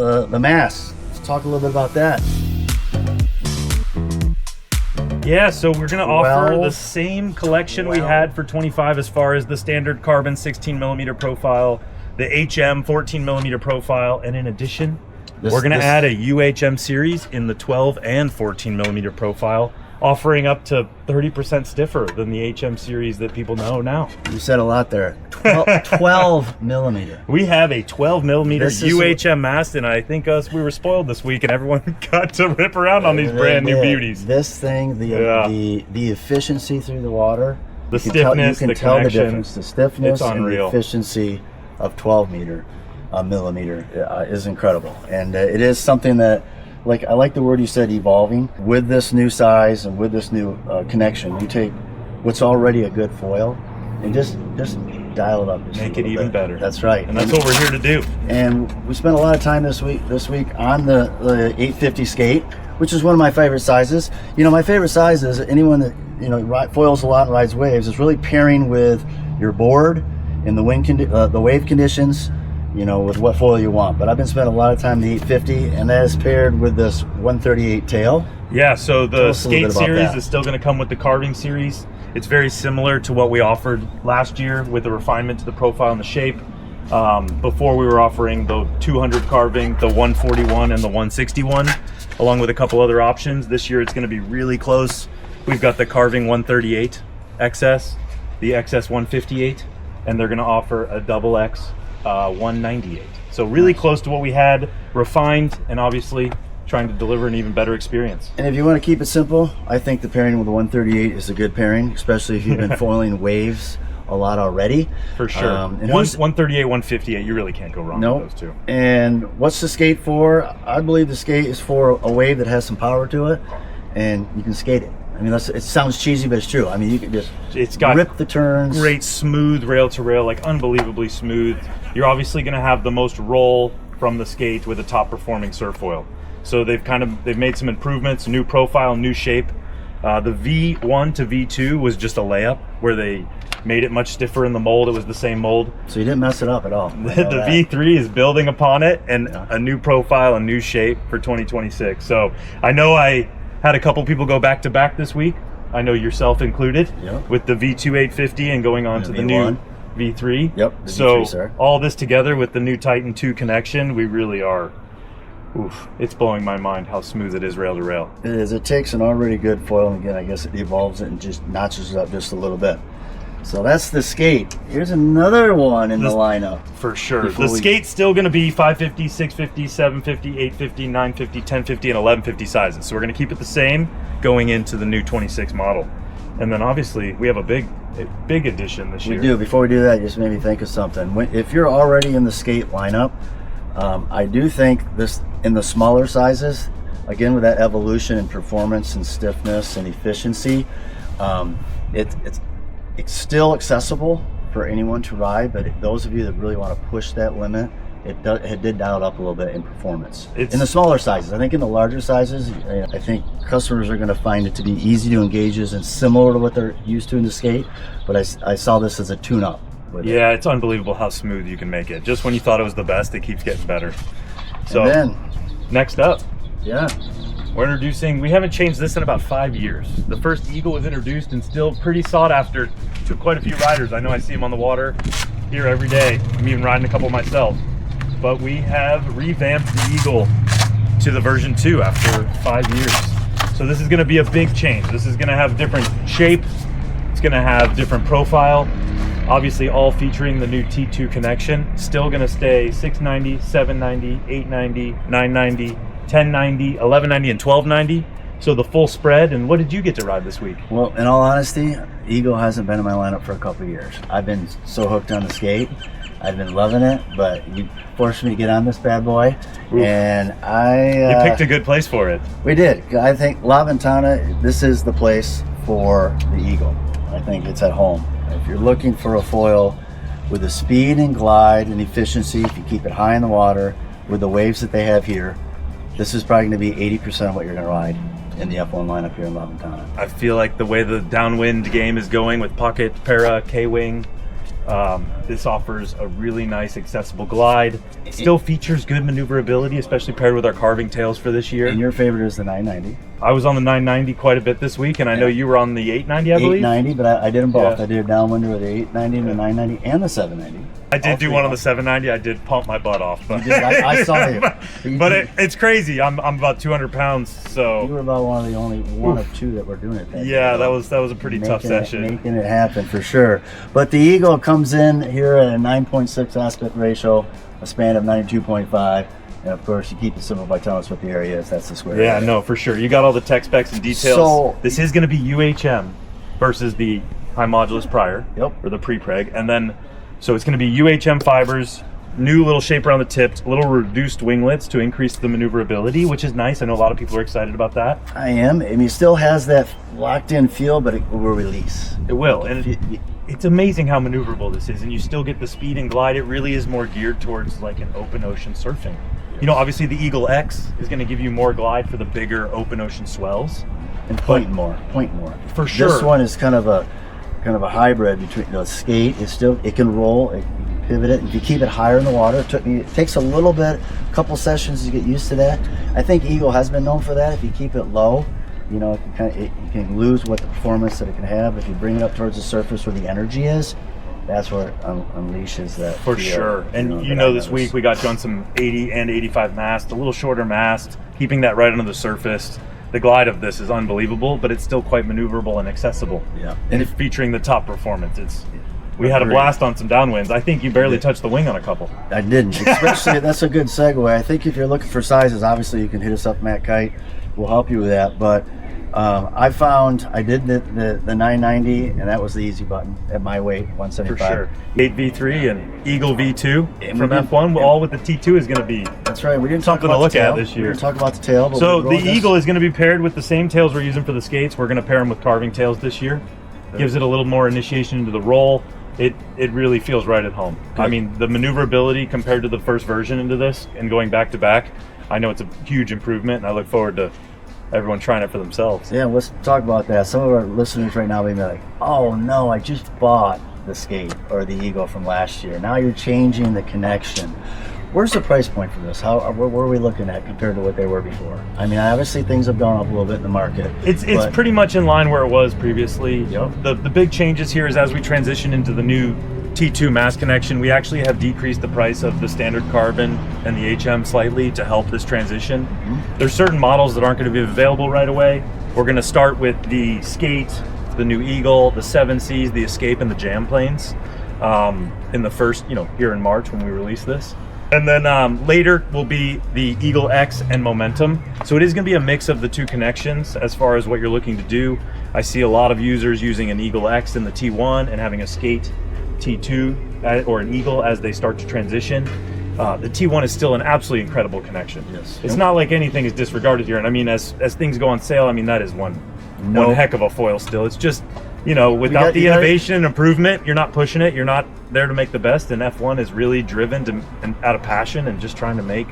The Mast. Let's talk a little bit about that. Yeah, so we're going to offer the same collection we had for 25 as far as the standard carbon 16mm profile, the HM 14mm profile, and in addition, we're going to add a UHM series in the 12 and 14mm profile, offering up to 30% stiffer than the HM series that people know now. You said a lot there. 12 millimeter. We have a 12mm UHM mast, and I think we were spoiled this week, and everyone got to rip around on these brand new beauties. This thing, the efficiency through the water, the stiffness, you can tell the difference. The stiffness and the efficiency of 12 millimeter is incredible, and it is something that, like, I like the word you said, evolving. With this new size and with this new connection, you take what's already a good foil and just dial it up. Make it even better. That's right. And that's what we're here to do. And we spent a lot of time this week on the 850 Sk8, which is one of my favorite sizes. You know, my favorite size is anyone that, you know, foils a lot and rides waves, is really pairing with your board and the wave conditions, you know, with what foil you want. But I've been spending a lot of time in the 850, and that is paired with this 138 tail. Yeah, so the Sk8 series is still going to come with the carving series. It's very similar to what we offered last year with the refinement to the profile and the shape. Before we were offering the 200 carving, the 141 and the 161, along with a couple other options. This year it's going to be really close. We've got the carving 138 XS, the XS 158, and they're going to offer a double X 198. So really close to what we had, refined, and obviously trying to deliver an even better experience. And if you want to keep it simple, I think the pairing with the 138 is a good pairing, especially if you've been foiling waves a lot already. For sure. 138, 158, you really can't go wrong with those two. And what's the Sk8 for? I believe the Sk8 is for a wave that has some power to it, and you can skate it. I mean, it sounds cheesy, but it's true. I mean, you can just rip the turns. Great smooth rail to rail, like unbelievably smooth. You're obviously going to have the most roll from the Sk8 with a top performing surf foil. So they've made some improvements, new profile, new shape. The V1 to V2 was just a layup where they made it much stiffer in the mold. It was the same mold. So you didn't mess it up at all. The V3 is building upon it, and a new profile, a new shape for 2026. So I know I had a couple people go back to back this week. I know yourself included, with the V2 850 and going on to the new V3. Yep. So V3, sir. All this together with the new Titan 2 connection, we really are. It's blowing my mind how smooth it is rail to rail. It is. It takes an already good foil, and again, I guess it evolves it and just notches it up just a little bit. So that's the Sk8. Here's another one in the lineup. For sure. The Sk8's still going to be 550, 650, 750, 850, 950, 1050, and 1150 sizes. So we're going to keep it the same going into the new 26 model. And then obviously we have a big addition this year. We do. Before we do that, just made me think of something. If you're already in the Sk8 lineup, I do think this in the smaller sizes, again with that evolution in performance and stiffness and efficiency, it's still accessible for anyone to ride, but those of you that really want to push that limit, it did dial it up a little bit in performance. In the smaller sizes. I think in the larger sizes, I think customers are going to find it to be easy to engage and similar to what they're used to in the Sk8, but I saw this as a tune-up. Yeah, it's unbelievable how smooth you can make it. Just when you thought it was the best, it keeps getting better. So and then, next up, we're introducing, we haven't changed this in about 5 years. The first Eagle was introduced and still pretty sought after to quite a few riders. I know I see them on the water here every day. I'm even riding a couple myself. But we have revamped the Eagle to the version 2 after 5 years. So this is gonna be a big change. This is gonna have different shape. It's gonna have different profile. Obviously all featuring the new T2 connection. Still gonna stay 690, 790, 890, 990, 1090, 1190, and 1290. So the full spread. And what did you get to ride this week? Well, in all honesty, Eagle hasn't been in my lineup for a couple of years. I've been so hooked on the Sk8. I've been loving it, but you forced me to get on this bad boy. And you picked a good place for it. We did. I think La Ventana, this is the place for the Eagle. I think it's at home. If you're looking for a foil with the speed and glide and efficiency, if you keep it high in the water with the waves that they have here, this is probably going to be 80% of what you're going to ride in the F1 lineup here in La Ventana. I feel like the way the downwind game is going with Pocket, Para, K-Wing, This offers a really nice accessible glide. It still features good maneuverability, especially paired with our carving tails for this year. And your favorite is the 990. I was on the 990 quite a bit this week, and I know you were on the 890, I believe. 890, but I did them both. Yeah. I did a downwinder with the 890 and the 990 and the 790. I did do one on the 790. I did pump my butt off, but I saw you. But it's crazy. I'm about 200 pounds, so you were about one of the only one of two that were doing it. That was a pretty tough session. Making it happen for sure. But the Eagle comes in here at a 9.6 aspect ratio, a span of 92.5. And of course, you keep it simple by telling us what the area is. That's the square. Yeah, area. no, for sure. You got all the tech specs and details. So, this is going to be UHM versus the high modulus prior, Yep. or the pre-preg, and then so it's going to be UHM fibers, new little shape around the tips, little reduced winglets to increase the maneuverability, which is nice. I know a lot of people are excited about that. I am. I mean, it still has that locked-in feel, but it will release. It will, and it's amazing how maneuverable this is, and you still get the speed and glide. It really is more geared towards like an open ocean surfing. You know, obviously the Eagle X is going to give you more glide for the bigger open ocean swells. And point more. For sure. This one is kind of a hybrid between the skate. It can roll, you can pivot it. If you keep it higher in the water, it takes a little bit, a couple sessions to get used to that. I think Eagle has been known for that. If you keep it low, you know, you can lose what the performance that it can have. If you bring it up towards the surface where the energy is, that's where it unleashes that. For sure. And you know, this week we got you on some 80 and 85 mast, a little shorter mast, keeping that right under the surface. The glide of this is unbelievable, but it's still quite maneuverable and accessible. Yeah. And it's featuring the top performance. We had a blast on some downwinds. I think you barely touched the wing on a couple. I didn't. Especially, that's a good segue. I think if you're looking for sizes, obviously you can hit us up, Matt Kite. We'll help you with that. But I did the 990, and that was the easy button at my weight, 175. For sure. Sk8 V3 and Eagle V2 from F1, all with the T2 is going to be. That's right. We didn't talk something about to look the tail. at this year. We didn't talk about the tail. But so the Eagle is going to be paired with the same tails we're using for the skates. We're going to pair them with carving tails this year. Gives it a little more initiation into the roll. It really feels right at home. Good. I mean, the maneuverability compared to the first version into this and going back to back, I know it's a huge improvement, and I look forward to everyone trying it for themselves. Yeah, let's talk about that. Some of our listeners right now may be like, oh no, I just bought the Sk8 or the Eagle from last year. Now you're changing the connection. Where's the price point for this? What are we looking at compared to what they were before? I mean, obviously things have gone up a little bit in the market. It's pretty much in line where it was previously. Yep. The big changes here is as we transition into the new T2 mast connection, we actually have decreased the price of the standard carbon and the HM slightly to help this transition. Mm-hmm. There's certain models that aren't going to be available right away. We're going to start with the Sk8, the new Eagle, the 7Cs, the Escape, and the Jam planes in the first, here in March when we release this. And then later will be the Eagle X and Momentum. So it is going to be a mix of the two connections as far as what you're looking to do. I see a lot of users using an Eagle X in the T1 and having a Sk8 T2 or an Eagle as they start to transition. The T1 is still an absolutely incredible connection. Yes. It's not like anything is disregarded here. And I mean, as things go on sale, I mean, that is one heck of a foil still. It's just, without the innovation and improvement, you're not pushing it. You're not there to make the best. And F1 is really driven out of passion and just trying to make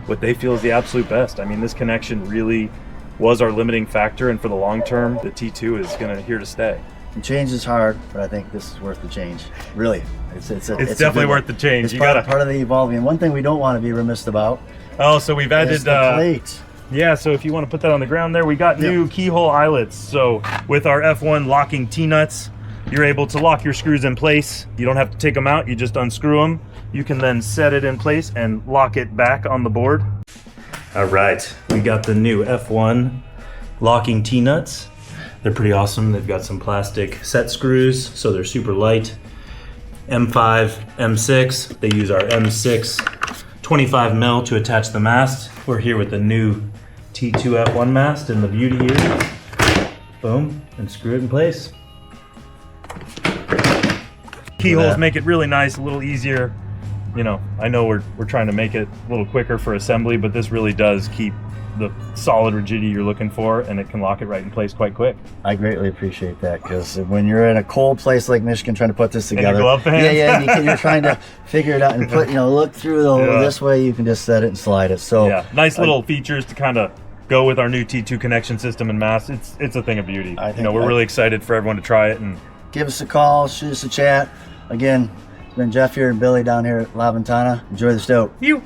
what they feel is the absolute best. I mean, this connection really was our limiting factor. And for the long term, the T2 is here to stay. And change is hard, but I think this is worth the change. Really, it's definitely worth the change. It's part of the evolving. And one thing we don't want to be remiss about. Oh, so we've added the plate. Yeah, so if you want to put that on the ground there, we got new keyhole eyelets. So with our F1 locking T-nuts, you're able to lock your screws in place. You don't have to take them out, you just unscrew them. You can then set it in place and lock it back on the board. All right, we got the new F1 locking T-nuts. They're pretty awesome. They've got some plastic set screws, so they're super light. M5, M6, they use our M6 25 mil to attach the mast. We're here with the new T2 F1 mast, and the beauty here, boom, and screw it in place. Keyholes make it really nice, a little easier. I know we're trying to make it a little quicker for assembly, but this really does keep the solid rigidity you're looking for, and it can lock it right in place quite quick. I greatly appreciate that, because when you're in a cold place like Michigan trying to put this together, and your glove hands. You're trying to figure it out and put, look through this way. You can just set it and slide it. So nice little features to kind of go with our new T2 connection system and mast. It's a thing of beauty. We're really excited for everyone to try it and give us a call, shoot us a chat. Again, it's been Jeff here and Billy down here at La Ventana. Enjoy the stoke. You.